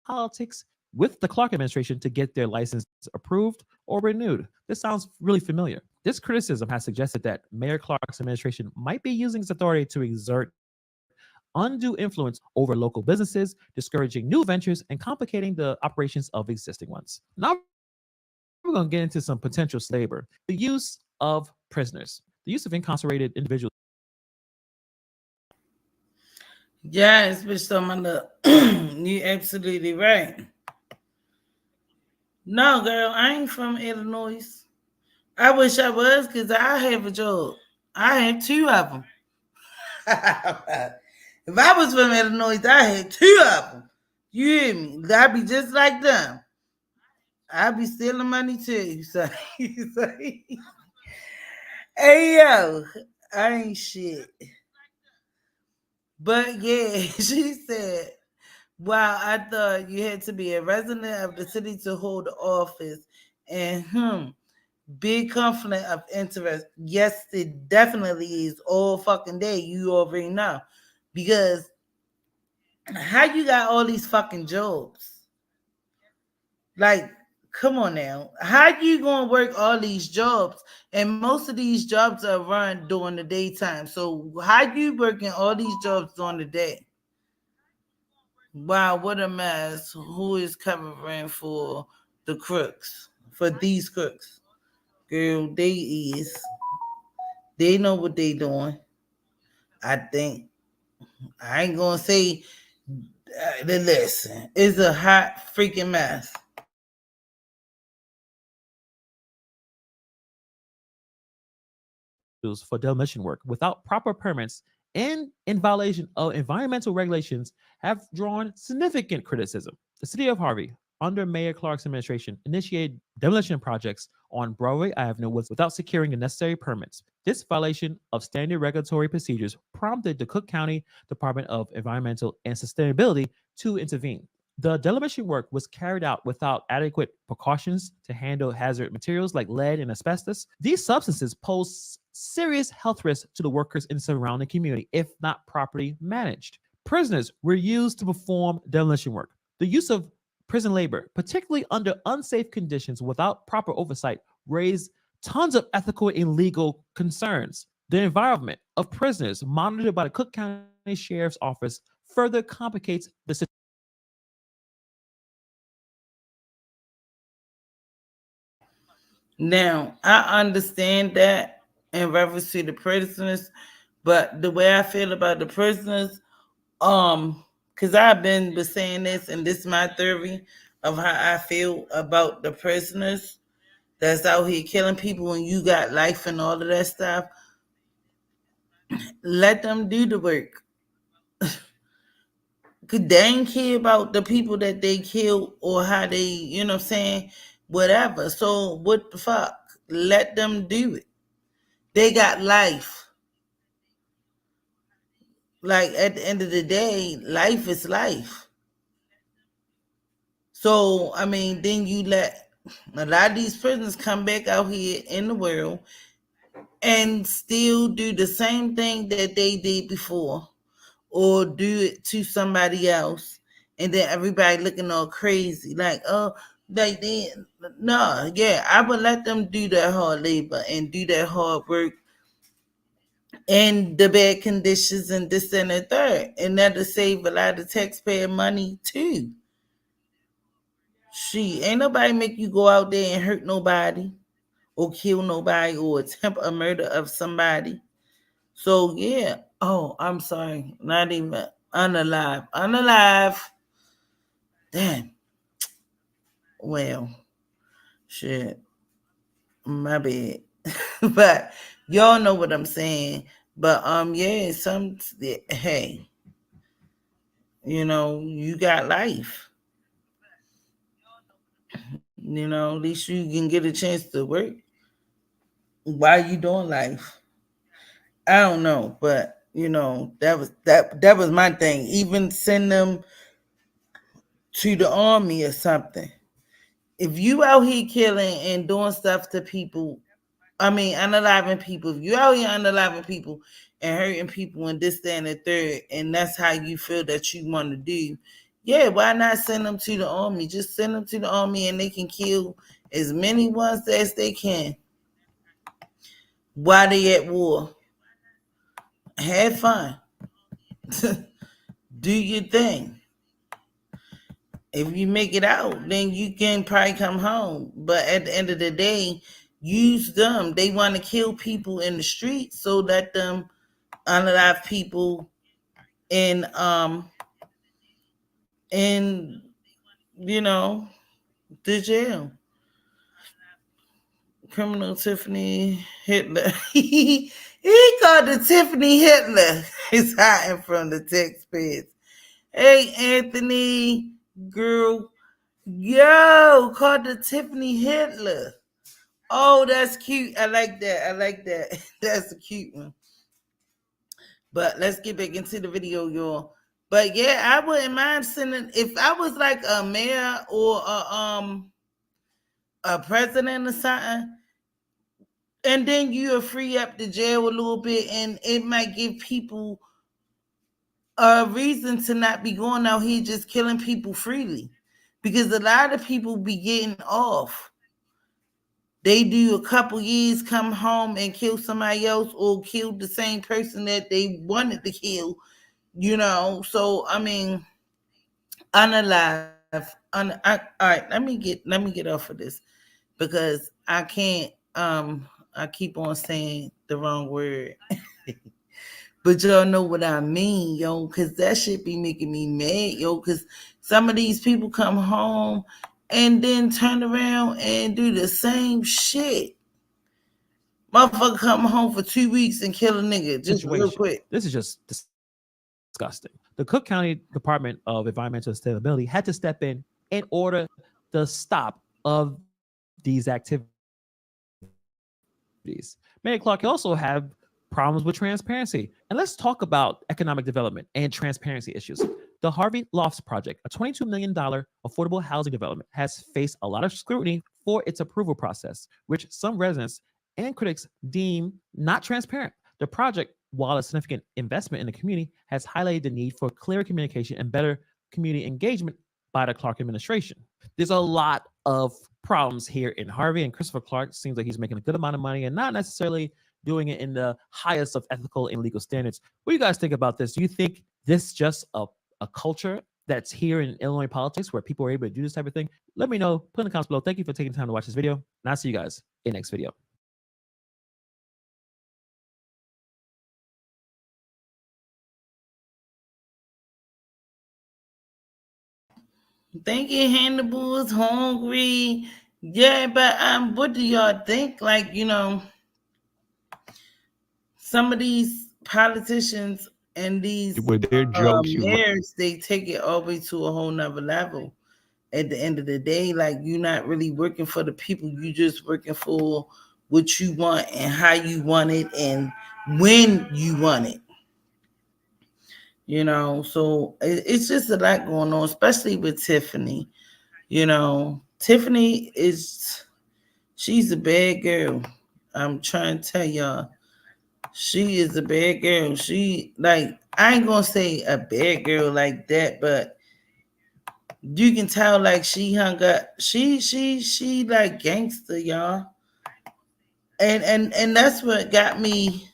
politics with the Clark administration to get their license approved or renewed. This sounds really familiar. This criticism has suggested that Mayor Clark's administration might be using its authority to exert undue influence over local businesses, discouraging new ventures and complicating the operations of existing ones. Now we're going to get into some potential labor. The use of prisoners, the use of incarcerated individuals. Yes, Mr. Amanda, you're absolutely right. No, girl, I ain't from Illinois. I wish I was because I have a job. I have two of them. If I was from Illinois, I had two of them. You hear me? I'd be just like them. I'd be stealing money too. So, hey yo, I ain't shit. But yeah, she said, wow, I thought you had to be a resident of the city to hold the office. And big conflict of interest. Yes, it definitely is all fucking day. You already know. Because how you got all these fucking jobs? Like, come on now. How you gonna work all these jobs? And most of these jobs are run during the daytime. So how you working all these jobs during the day? Wow, what a mess. Who is covering for the crooks? For these crooks? Girl, they is. They know what they doing. I think I ain't gonna say. Listen, it's a hot freaking mess. For demolition work without proper permits and in violation of environmental regulations have drawn significant criticism. The city of Harvey, under Mayor Clark's administration, initiated demolition projects on Broadway Avenue without securing the necessary permits. This violation of standard regulatory procedures prompted the Cook County Department of Environmental and Sustainability to intervene. The demolition work was carried out without adequate precautions to handle hazard materials like lead and asbestos. These substances pose serious health risks to the workers in the surrounding community if not properly managed. Prisoners were used to perform demolition work. The use of prison labor, particularly under unsafe conditions without proper oversight, raised tons of ethical and legal concerns. The environment of prisoners monitored by the Cook County Sheriff's Office further complicates the situation. Now, I understand that in reference to the prisoners, but the way I feel about the prisoners, because I've been saying this, and this is my theory of how I feel about the prisoners that's out here killing people and you got life and all of that stuff. Let them do the work. Cause they ain't care about the people that they kill or how they, what I'm saying, whatever. So what the fuck? Let them do it. They got life. Like at the end of the day, life is life. So I mean, then you let a lot of these prisoners come back out here in the world and still do the same thing that they did before, or do it to somebody else, and then everybody looking all crazy, like, oh, they did. No, yeah, I would let them do that hard labor and do that hard work and the bad conditions and this and the third, and that'll save a lot of taxpayer money too. She ain't nobody make you go out there and hurt nobody or kill nobody or attempt a murder of somebody. So yeah. Oh, I'm sorry. Not even unalive. Unalive. Damn. Well, shit. My bad. But y'all know what I'm saying. But yeah, hey, you got life. At least you can get a chance to work while you doing life. I don't know, but that was my thing. Even send them to the army or something. If you out here killing and doing stuff to people, I mean unaliving people, if you out here unaliving people and hurting people and this, that, and the third, and that's how you feel that you want to do, yeah, why not send them to the army? Just send them to the army and they can kill as many ones as they can while they at war. Have fun. Do your thing. If you make it out, then you can probably come home. But at the end of the day, use them. They want to kill people in the street, so let them unalive people in in you know the jail. Criminal Tiffany Hitler. He called the Tiffany Hitler. He's hiding from the taxpayers. Hey Anthony, girl, yo, called the Tiffany Hitler. Oh, that's cute. I like that. I like that. That's a cute one. But let's get back into the video, y'all. But yeah, I wouldn't mind sending if I was like a mayor or a president or something, and then you'll free up the jail a little bit, and it might give people a reason to not be going out here just killing people freely, because a lot of people be getting off. They do a couple years, come home and kill somebody else or kill the same person that they wanted to kill, So I mean, unalive. All right, let me get off of this because I can't. I keep on saying the wrong word. But y'all know what I mean, yo, because that shit be making me mad, yo, because some of these people come home and then turn around and do the same shit. Motherfucker come home for 2 weeks and kill a nigga just real Situation. quick. This is just disgusting. The Cook County Department of Environmental Sustainability had to step in order the stop of these activities. Mayor Clark also have problems with transparency. And let's talk about economic development and transparency issues. The Harvey Lofts Project, a $22 million affordable housing development, has faced a lot of scrutiny for its approval process, which some residents and critics deem not transparent. The project, while a significant investment in the community, has highlighted the need for clear communication and better community engagement by the Clark administration. There's a lot of problems here in Harvey, and Christopher Clark seems like he's making a good amount of money and not necessarily doing it in the highest of ethical and legal standards. What do you guys think about this? Do you think this just a culture that's here in Illinois politics where people are able to do this type of thing? Let me know. Put in the comments below. Thank you for taking time to watch this video, and I'll see you guys in the next video. Thinking Hannibal is hungry. Yeah, but what do y'all think? Like, some of these politicians and these Were there jokes you mayors, they take it all the way to a whole nother level. At the end of the day, like, you're not really working for the people. You just working for what you want and how you want it and when you want it. So it's just a lot going on, especially with Tiffany. Tiffany she's a bad girl. I'm trying to tell y'all, she is a bad girl. She, like, I ain't gonna say a bad girl like that, but you can tell, like, she hung up. She like gangster, y'all. And that's what got me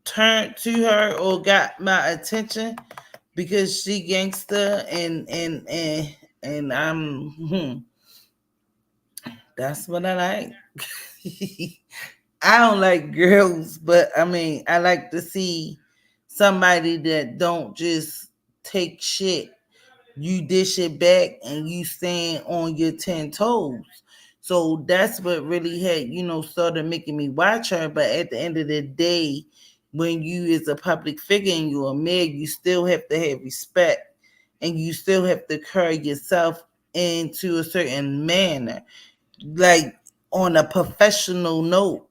turned to her or got my attention, because she gangster and that's what I like. I don't like girls, but I mean, I like to see somebody that don't just take shit. You dish it back and you stand on your 10 toes. So that's what really had, started making me watch her. But at the end of the day, when you is a public figure and you're a mayor, you still have to have respect and you still have to carry yourself into a certain manner, like on a professional note.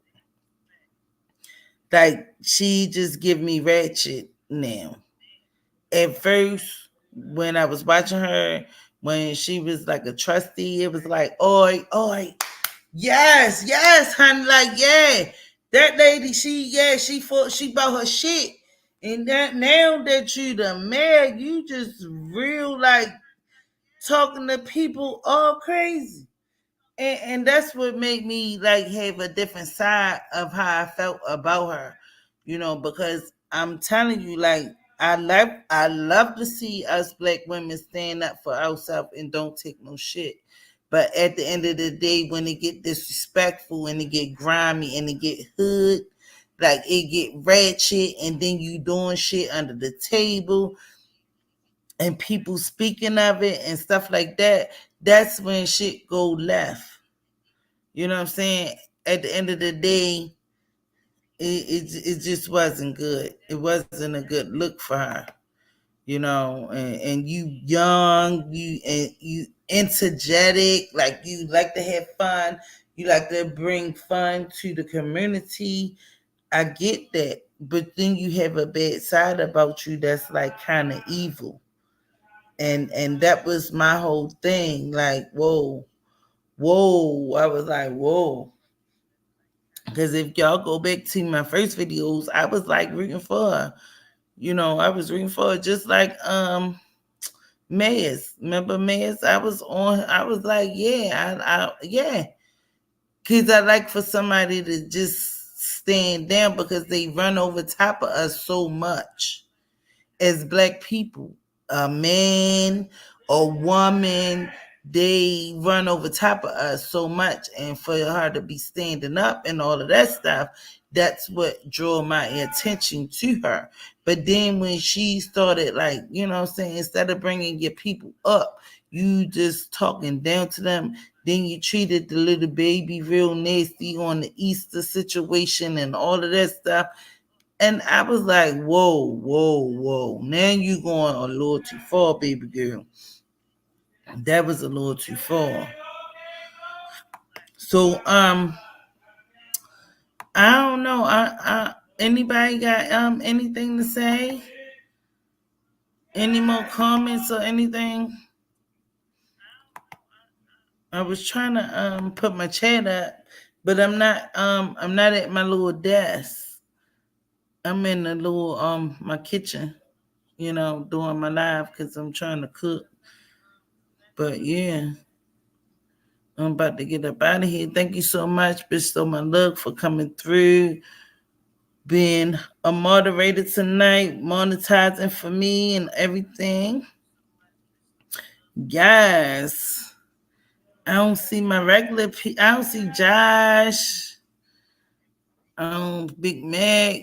Like, she just give me ratchet now. At first, when I was watching her, when she was like a trustee, it was like, oi, oi, yes, honey, like, yeah, that lady, she fought, she bought her shit. And that now that you the mayor, you just real like talking to people all crazy. And that's what made me like have a different side of how I felt about her, because I'm telling you, like, I love to see us black women stand up for ourselves and don't take no shit. But at the end of the day, when it get disrespectful and it get grimy and it get hood, like it get ratchet, and then you doing shit under the table and people speaking of it and stuff like that, that's when shit go left. You know what I'm saying? At the end of the day, it just wasn't good. It wasn't a good look for her, and you young, you energetic, like you like to have fun, you like to bring fun to the community. I get that. But then you have a bad side about you that's like kind of evil. And that was my whole thing. Like, whoa. I was like, whoa. Because if y'all go back to my first videos, I was like rooting for her. I was rooting for her, just like Mayes. Remember Mayes? I was like, yeah, yeah. Because I like for somebody to just stand down, because they run over top of us so much as black people. A man, a woman, they run over top of us so much, and for her to be standing up and all of that stuff, that's what drew my attention to her. But then when she started, like, you know what I'm saying, instead of bringing your people up, you just talking down to them. Then you treated the little baby real nasty on the Easter situation and all of that stuff. And I was like, whoa, whoa, whoa. Now you going a little too far, baby girl. That was a little too far. So I don't know. I anybody got anything to say? Any more comments or anything? I was trying to put my chat up, but I'm not at my little desk. I'm in the little my kitchen, doing my live because I'm trying to cook. But yeah, I'm about to get up out of here. Thank you so much, Bestow My Look, for coming through, being a moderator tonight, monetizing for me and everything. Yes. I don't see my regular I don't see Josh. Big Mac,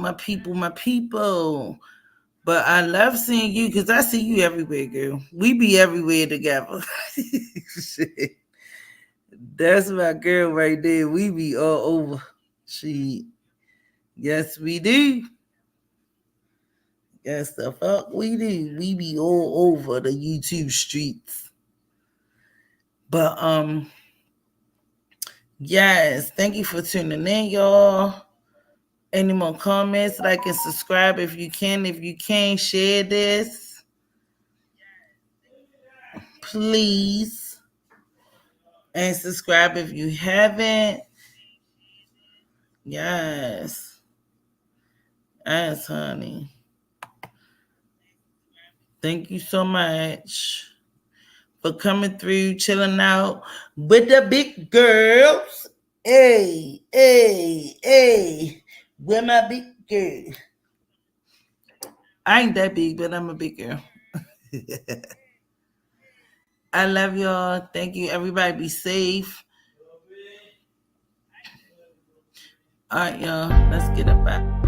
my people, my people. But I love seeing you because I see you everywhere, girl. We be everywhere together. Shit. That's my girl right there. We be all over. Yes, we do. Yes, the fuck we do. We be all over the YouTube streets. But yes, thank you for tuning in, y'all. Any more comments? Like and subscribe if you can. If you can, share this, please. And subscribe if you haven't. Yes. Yes, honey. Thank you so much for coming through, chilling out with the big girls. Hey, hey, hey. Where my big girl? I ain't that big, but I'm a big girl. I love y'all. Thank you. Everybody be safe. All right, y'all. Let's get up out.